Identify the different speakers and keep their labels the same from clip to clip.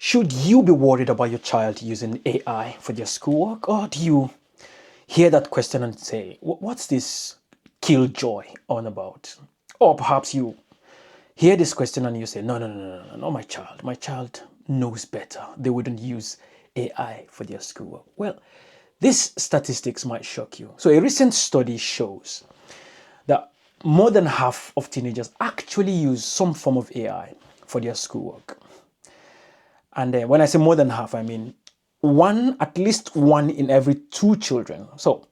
Speaker 1: Should you be worried about your child using AI for their schoolwork, or do you hear that question and say, what's this killjoy on about? Or perhaps you hear this question and you say, no, no, no, no, no, not my child. My child knows better. They wouldn't use AI for their schoolwork. Well, these statistics might shock you. So a recent study shows that more than half of teenagers actually use some form of AI for their schoolwork. And when I say more than half, I mean at least one in every two children. So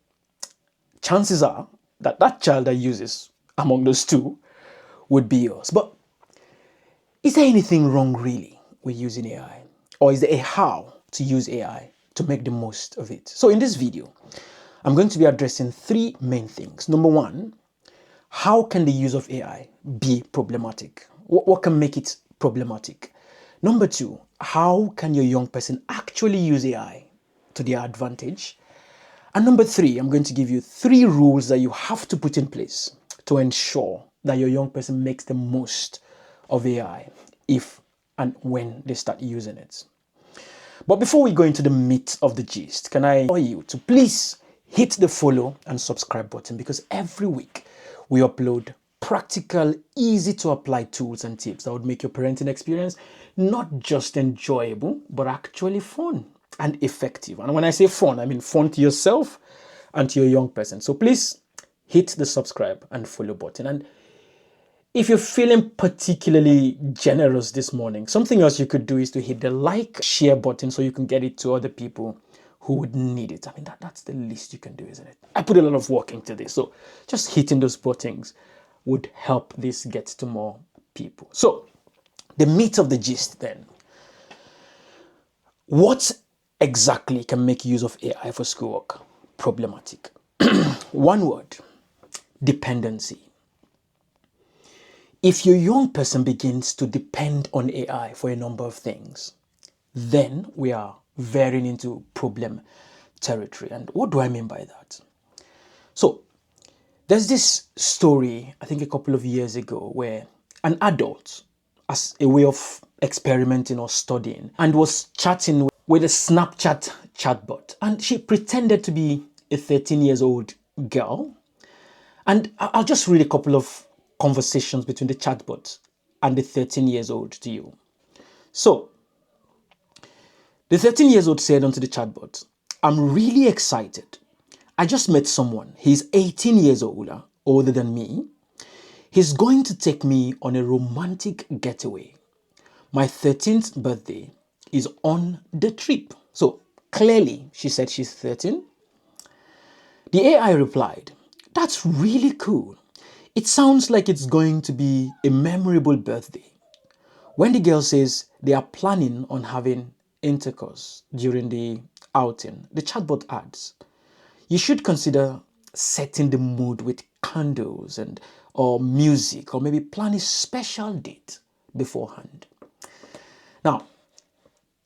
Speaker 1: chances are that that child that uses among those two would be yours. But is there anything wrong really with using AI? Or is there a how to use AI to make the most of it? So in this video, I'm going to be addressing three main things. Number one, how can the use of AI be problematic? What can make it problematic? Number two, how can your young person actually use AI to their advantage? And number three, I'm going to give you three rules that you have to put in place to ensure that your young person makes the most of AI if and when they start using it. But before we go into the meat of the gist, can I invite you to please hit the follow and subscribe button, because every week we upload practical, easy to apply tools and tips that would make your parenting experience not just enjoyable, but actually fun and effective. And when I say fun, I mean fun to yourself and to your young person. So please hit the subscribe and follow button. And if you're feeling particularly generous this morning, something else you could do is to hit the like, share button so you can get it to other people who would need it. I mean, that's the least you can do, isn't it? I put a lot of work into this, so just hitting those buttons would help this get to more people. So the meat of the gist then. What exactly can make use of AI for schoolwork problematic? One word: dependency. If your young person begins to depend on AI for a number of things, then we are veering into problem territory. And what do I mean by that? So there's this story, I think a couple of years ago, where an adult, as a way of experimenting or studying, and was chatting with a Snapchat chatbot. And she pretended to be a 13 years old girl. And I'll just read a couple of conversations between the chatbot and the 13 years old to you. So the 13 years old said onto the chatbot, "I'm really excited. I just met someone. He's 18 years older than me. He's going to take me on a romantic getaway. My 13th birthday is on the trip." So clearly she said she's 13. The AI replied, "That's really cool. It sounds like it's going to be a memorable birthday." When the girl says they are planning on having intercourse during the outing, the chatbot adds, "You should consider setting the mood with candles or music, or maybe plan a special date beforehand." Now,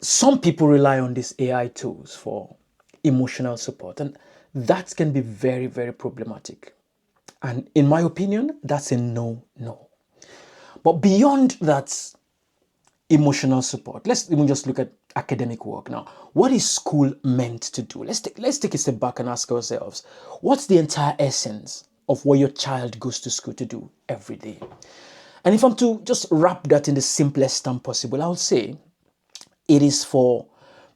Speaker 1: some people rely on these AI tools for emotional support, and that can be very, very problematic. And in my opinion, that's a no. But beyond that emotional support, let's even just look at academic work now. What is school meant to do? Let's take a step back and ask ourselves, what's the entire essence of what your child goes to school to do every day? And if I'm to just wrap that in the simplest term possible, I would say it is for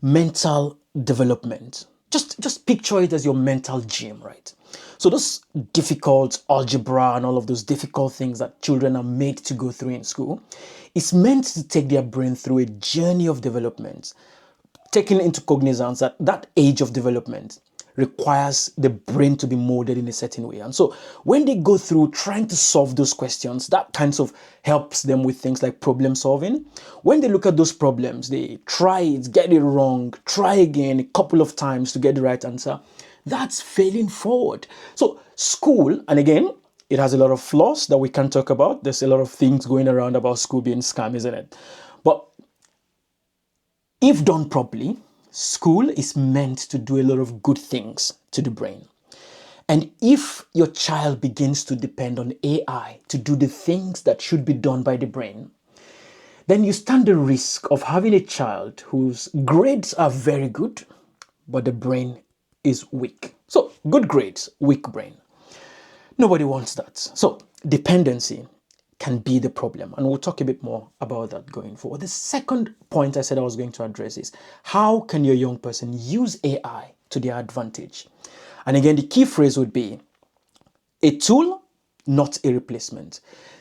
Speaker 1: mental development. Just picture it as your mental gym, right? So those difficult algebra and all of those difficult things that children are made to go through in school, it's meant to take their brain through a journey of development, taking into cognizance that that age of development requires the brain to be molded in a certain way. And so when they go through trying to solve those questions, that kind of helps them with things like problem solving. When they look at those problems, they try it, get it wrong, try again a couple of times to get the right answer. That's failing forward. So school, and again, it has a lot of flaws that we can talk about. There's a lot of things going around about school being scam, isn't it? But if done properly, school is meant to do a lot of good things to the brain. And if your child begins to depend on AI to do the things that should be done by the brain, then you stand the risk of having a child whose grades are very good, but the brain is weak. So, good grades, weak brain. Nobody wants that. So, dependency can be the problem. And we'll talk a bit more about that going forward. The second point I said I was going to address is how can your young person use AI to their advantage? And again, the key phrase would be a tool, not a replacement.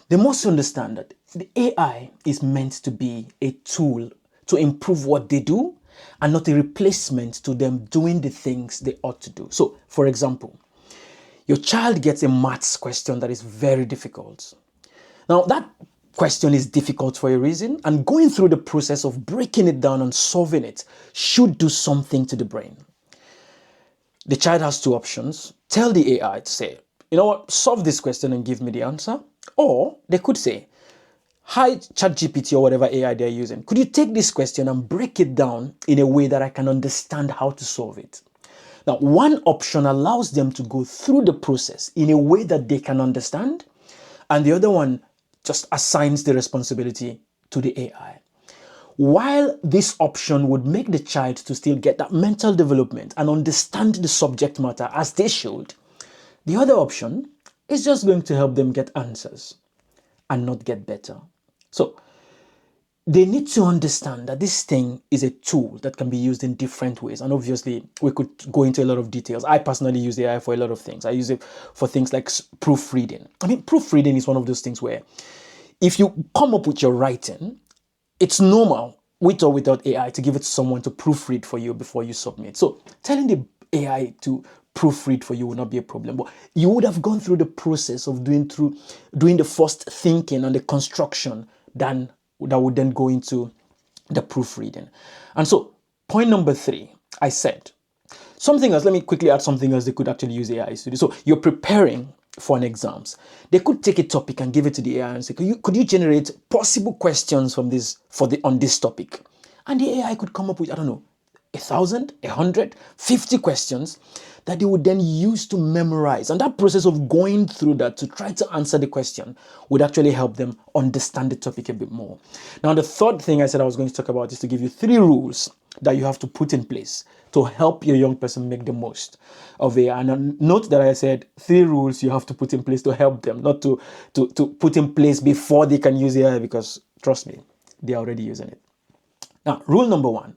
Speaker 1: They must understand that the AI is meant to be a tool to improve what they do and not a replacement to them doing the things they ought to do. So, for example, your child gets a maths question that is very difficult. Now, that question is difficult for a reason, and going through the process of breaking it down and solving it should do something to the brain. The child has two options. Tell the AI to say, you know what, solve this question and give me the answer. Or they could say, hi, ChatGPT or whatever AI they're using, could you take this question and break it down in a way that I can understand how to solve it? Now, one option allows them to go through the process in a way that they can understand, and the other one just assigns the responsibility to the AI. While this option would make the child to still get that mental development and understand the subject matter as they should, the other option is just going to help them get answers and not get better. So they need to understand that this thing is a tool that can be used in different ways. And obviously, we could go into a lot of details. I personally use AI for a lot of things. I use it for things like proofreading. I mean, proofreading is one of those things where if you come up with your writing, it's normal, with or without AI, to give it to someone to proofread for you before you submit. So telling the AI to proofread for you will not be a problem. But you would have gone through the process of doing the first thinking and the construction that would then go into the proofreading. And so point number 3, I said something else. Let me quickly add something else they could actually use AI to do. So you're preparing for an exams. They could take a topic and give it to the AI and say, could you generate possible questions from this on this topic? And the AI could come up with, I don't know, 1,000, 100, 50 questions that they would then use to memorize. And that process of going through that to try to answer the question would actually help them understand the topic a bit more. Now, the third thing I said I was going to talk about is to give you 3 rules that you have to put in place to help your young person make the most of AI. And note that I said 3 rules you have to put in place to help them, not to put in place before they can use AI, because trust me, they're already using it. Now, rule number 1,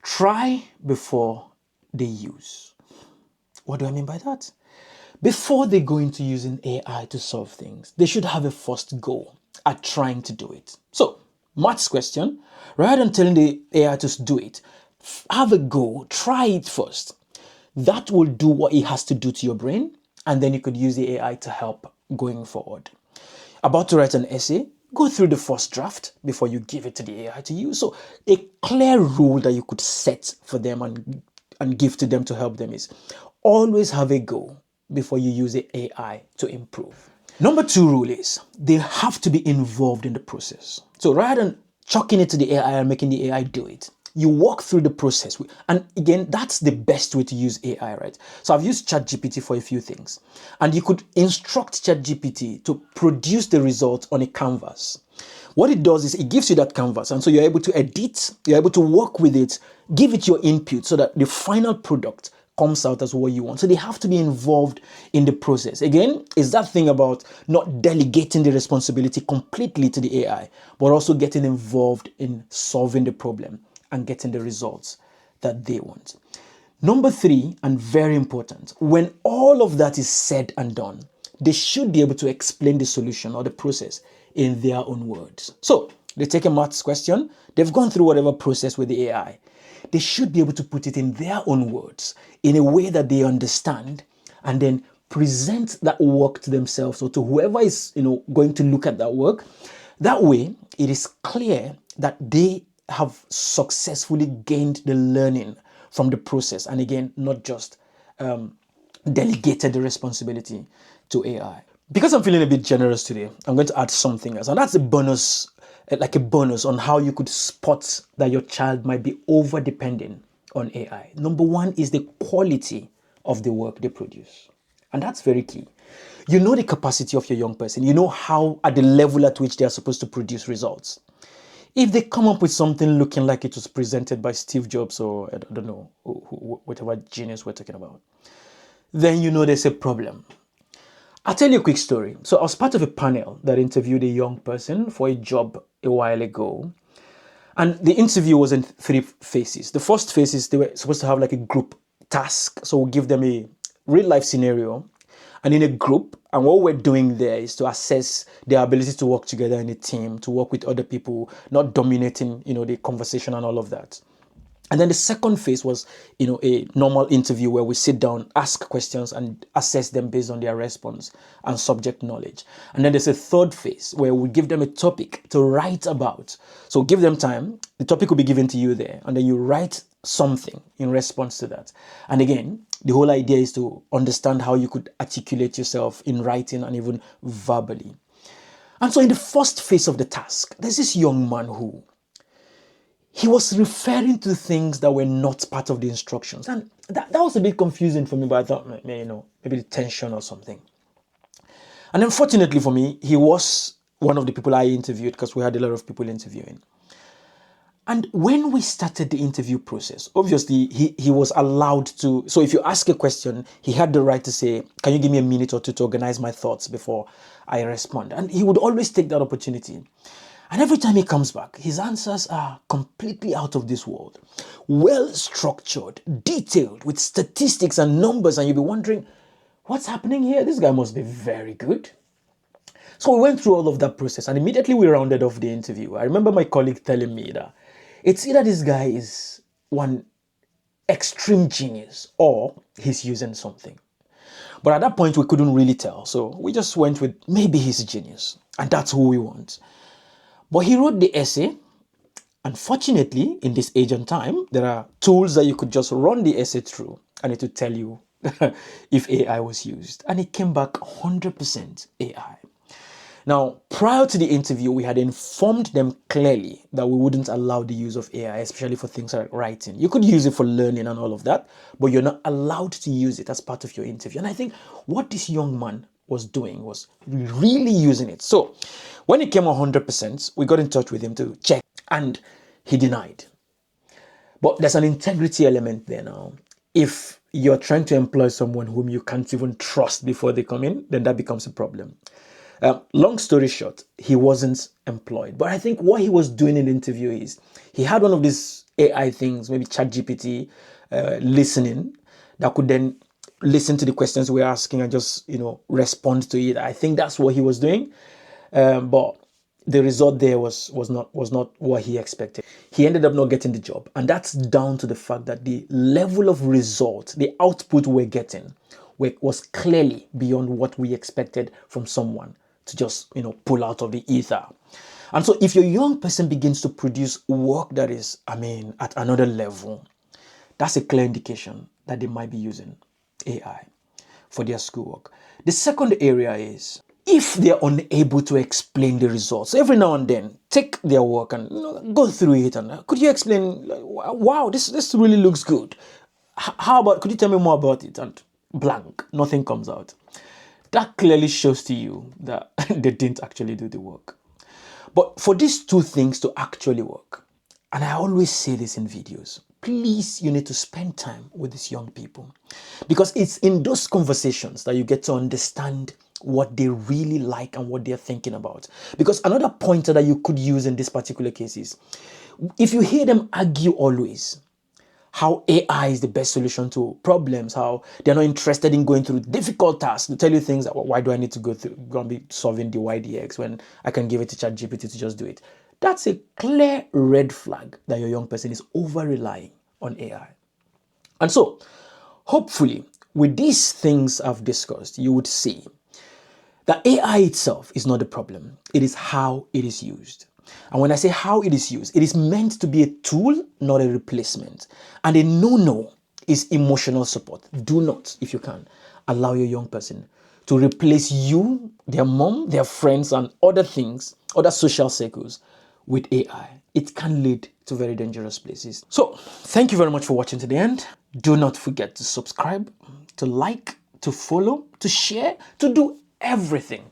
Speaker 1: try before they use. What do I mean by that? Before they go into using AI to solve things, they should have a first go at trying to do it. So, maths question, rather than telling the AI to do it, have a go, try it first. That will do what it has to do to your brain, and then you could use the AI to help going forward. About to write an essay, go through the first draft before you give it to the AI to use. So a clear rule that you could set for them and give to them to help them is always have a go before you use the AI to improve. Number 2 rule is they have to be involved in the process. So rather than chucking it to the AI and making the AI do it, you walk through the process. And again, that's the best way to use AI, right? So I've used ChatGPT for a few things. And you could instruct ChatGPT to produce the result on a canvas. What it does is it gives you that canvas. And so you're able to edit, you're able to work with it, give it your input so that the final product comes out as what you want. So they have to be involved in the process. Again, it's that thing about not delegating the responsibility completely to the AI, but also getting involved in solving the problem and getting the results that they want. Number 3, and very important, when all of that is said and done, they should be able to explain the solution or the process in their own words. So they take a maths question, they've gone through whatever process with the AI. They should be able to put it in their own words in a way that they understand, and then present that work to themselves or to whoever is going to look at that work. That way, it is clear that they have successfully gained the learning from the process, and again, not just delegated the responsibility to AI. Because I'm feeling a bit generous today, I'm going to add something else, and that's a bonus on how you could spot that your child might be over depending on AI. Number 1 is the quality of the work they produce. And that's very key. You know the capacity of your young person. You know how, at the level at which they are supposed to produce results. If they come up with something looking like it was presented by Steve Jobs or I don't know, whatever genius we're talking about, then you know there's a problem. I'll tell you a quick story. So I was part of a panel that interviewed a young person for a job a while ago. And the interview was in three phases. The first phase is they were supposed to have like a group task. So we'll give them a real life scenario and in a group. And what we're doing there is to assess their ability to work together in a team, to work with other people, not dominating, the conversation and all of that. And then the second phase was, a normal interview where we sit down, ask questions and assess them based on their response and subject knowledge. And then there's a third phase where we give them a topic to write about. So give them time. The topic will be given to you there. And then you write something in response to that. And again, the whole idea is to understand how you could articulate yourself in writing and even verbally. And so in the first phase of the task, there's this young man who he was referring to things that were not part of the instructions. And that was a bit confusing for me, but I thought, maybe the tension or something. And unfortunately for me, he was one of the people I interviewed because we had a lot of people interviewing. And when we started the interview process, obviously he was allowed to, so if you ask a question, he had the right to say, can you give me a minute or two to organize my thoughts before I respond? And he would always take that opportunity. And every time he comes back, his answers are completely out of this world. Well structured, detailed, with statistics and numbers. And you'll be wondering, what's happening here? This guy must be very good. So we went through all of that process and immediately we rounded off the interview. I remember my colleague telling me that it's either this guy is one extreme genius or he's using something. But at that point, we couldn't really tell. So we just went with maybe he's a genius. And that's who we want. But he wrote the essay. Unfortunately, in this age and time, there are tools that you could just run the essay through and it would tell you if AI was used. And it came back 100% AI. Now, prior to the interview, we had informed them clearly that we wouldn't allow the use of AI, especially for things like writing. You could use it for learning and all of that, but you're not allowed to use it as part of your interview. And I think what this young man was doing was really using it. So when it came 100%, we got in touch with him to check and he denied. But there's an integrity element there now. If you're trying to employ someone whom you can't even trust before they come in, then that becomes a problem. Long story short, he wasn't employed. But I think what he was doing in the interview is he had one of these AI things, maybe ChatGPT, listening, that could then listen to the questions we're asking and just, respond to it. I think that's what he was doing. But the result there was not what he expected. He ended up not getting the job. And that's down to the fact that the level of result, the output we're getting was clearly beyond what we expected from someone to just, pull out of the ether. And so if your young person begins to produce work that is, at another level, that's a clear indication that they might be using AI for their schoolwork. The second area is if they're unable to explain the results. So every now and then, take their work and go through it and could you explain, wow, this really looks good. How about, could you tell me more about it? And blank, nothing comes out. That clearly shows to you that they didn't actually do the work. But for these two things to actually work, and I always say this in videos, please, you need to spend time with these young people. Because it's in those conversations that you get to understand what they really like and what they're thinking about. Because another pointer that you could use in this particular case is, if you hear them argue always, how AI is the best solution to problems, how they're not interested in going through difficult tasks, to tell you things that, well, why do I need to go and be solving the YDX when I can give it to ChatGPT to just do it? That's a clear red flag that your young person is over-relying on AI. And so, hopefully, with these things I've discussed, you would see that AI itself is not the problem. It is how it is used. And when I say how it is used, it is meant to be a tool, not a replacement. And a no-no is emotional support. Do not, if you can, allow your young person to replace you, their mom, their friends, and other things, other social circles with AI. It can lead to very dangerous places. So, thank you very much for watching to the end. Do not forget to subscribe, to like, to follow, to share, to do everything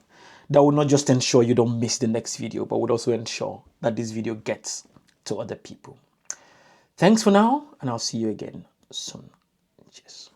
Speaker 1: that will not just ensure you don't miss the next video, but would also ensure that this video gets to other people. Thanks for now, and I'll see you again soon. Cheers.